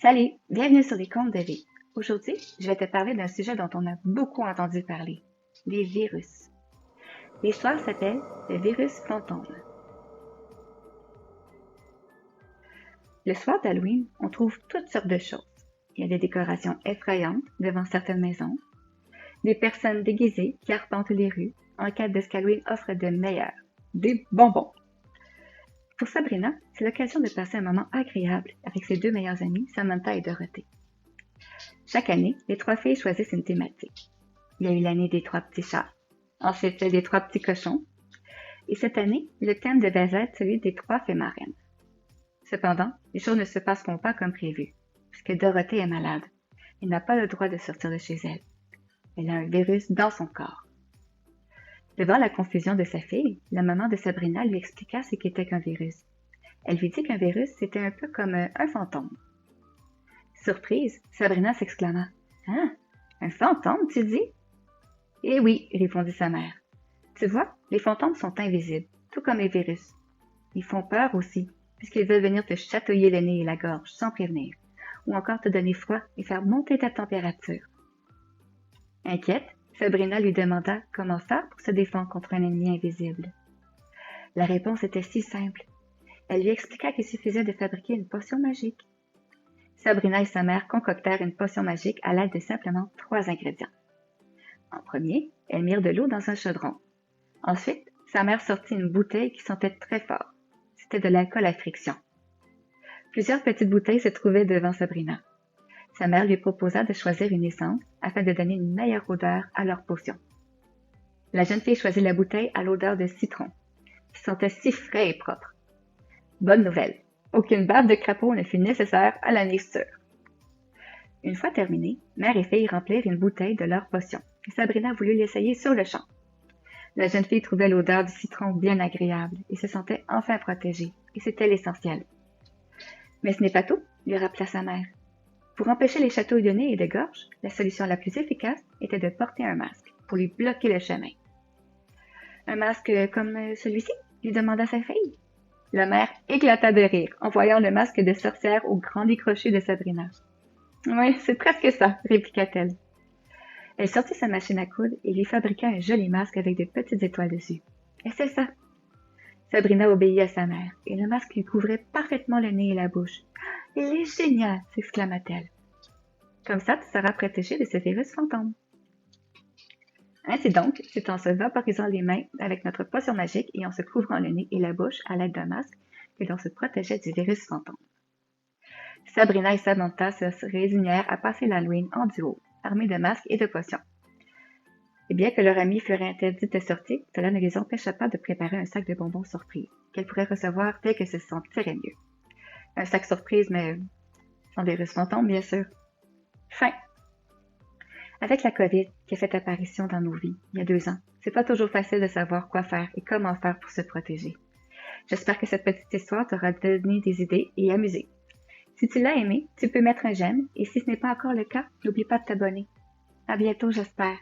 Salut, bienvenue sur les contes de vie. Aujourd'hui, je vais te parler d'un sujet dont on a beaucoup entendu parler, les virus. L'histoire s'appelle le virus fantôme. Le soir d'Halloween, on trouve toutes sortes de choses. Il y a des décorations effrayantes devant certaines maisons, des personnes déguisées qui arpentent les rues en quête de ce qu'Halloween offre de meilleur, des bonbons. Pour Sabrina, c'est l'occasion de passer un moment agréable avec ses deux meilleures amies, Samantha et Dorothée. Chaque année, les trois filles choisissent une thématique. Il y a eu l'année des trois petits chats, ensuite des trois petits cochons, et cette année, le thème devait être celui des trois fées marraines. Cependant, les choses ne se passeront pas comme prévu, puisque Dorothée est malade et n'a pas le droit de sortir de chez elle. Elle a un virus dans son corps. Devant la confusion de sa fille, la maman de Sabrina lui expliqua ce qu'était qu'un virus. Elle lui dit qu'un virus, c'était un peu comme un fantôme. Surprise, Sabrina s'exclama. « Hein? Un fantôme, tu dis? » « Eh oui, répondit sa mère. Tu vois, les fantômes sont invisibles, tout comme les virus. Ils font peur aussi, puisqu'ils veulent venir te chatouiller le nez et la gorge sans prévenir, ou encore te donner froid et faire monter ta température. Inquiète, Sabrina lui demanda comment faire pour se défendre contre un ennemi invisible. La réponse était si simple. Elle lui expliqua qu'il suffisait de fabriquer une potion magique. Sabrina et sa mère concoctèrent une potion magique à l'aide de simplement 3 ingrédients. En premier, elles mirent de l'eau dans un chaudron. Ensuite, sa mère sortit une bouteille qui sentait très fort. C'était de l'alcool à friction. Plusieurs petites bouteilles se trouvaient devant Sabrina. Sa mère lui proposa de choisir une essence afin de donner une meilleure odeur à leur potion. La jeune fille choisit la bouteille à l'odeur de citron, qui sentait si frais et propre. Bonne nouvelle, aucune bave de crapaud ne fut nécessaire à la mixture. Une fois terminée, mère et fille remplirent une bouteille de leur potion, et Sabrina voulut l'essayer sur le champ. La jeune fille trouvait l'odeur du citron bien agréable et se sentait enfin protégée, et c'était l'essentiel. Mais ce n'est pas tout, lui rappela sa mère. Pour empêcher les chatouilles de nez et de gorge, la solution la plus efficace était de porter un masque pour lui bloquer le chemin. Un masque comme celui-ci, lui demanda sa fille. La mère éclata de rire en voyant le masque de sorcière au grand décroché de Sabrina. « Oui, c'est presque ça, répliqua-t-elle. Elle sortit sa machine à coudre et lui fabriqua un joli masque avec de petites étoiles dessus. Et c'est ça. Sabrina obéit à sa mère, et le masque lui couvrait parfaitement le nez et la bouche. « Il est génial !» s'exclama-t-elle. « Comme ça, tu seras protégée de ce virus fantôme. » Ainsi donc, c'est en se vaporisant les mains avec notre potion magique et en se couvrant le nez et la bouche à l'aide d'un masque que l'on se protégeait du virus fantôme. Sabrina et Samantha se résignèrent à passer l'Halloween en duo, armés de masques et de potions. Et bien que leur amie fût interdite de sortir, cela ne les empêcha pas de préparer un sac de bonbons surprise, qu'elles pourraient recevoir dès qu'elles se sentiraient mieux. Un sac surprise, mais sans virus fantôme, bien sûr. Fin. Avec la COVID qui a fait apparition dans nos vies il y a 2 ans, c'est pas toujours facile de savoir quoi faire et comment faire pour se protéger. J'espère que cette petite histoire t'aura donné des idées et amusé. Si tu l'as aimé, tu peux mettre un j'aime et si ce n'est pas encore le cas, n'oublie pas de t'abonner. À bientôt, j'espère.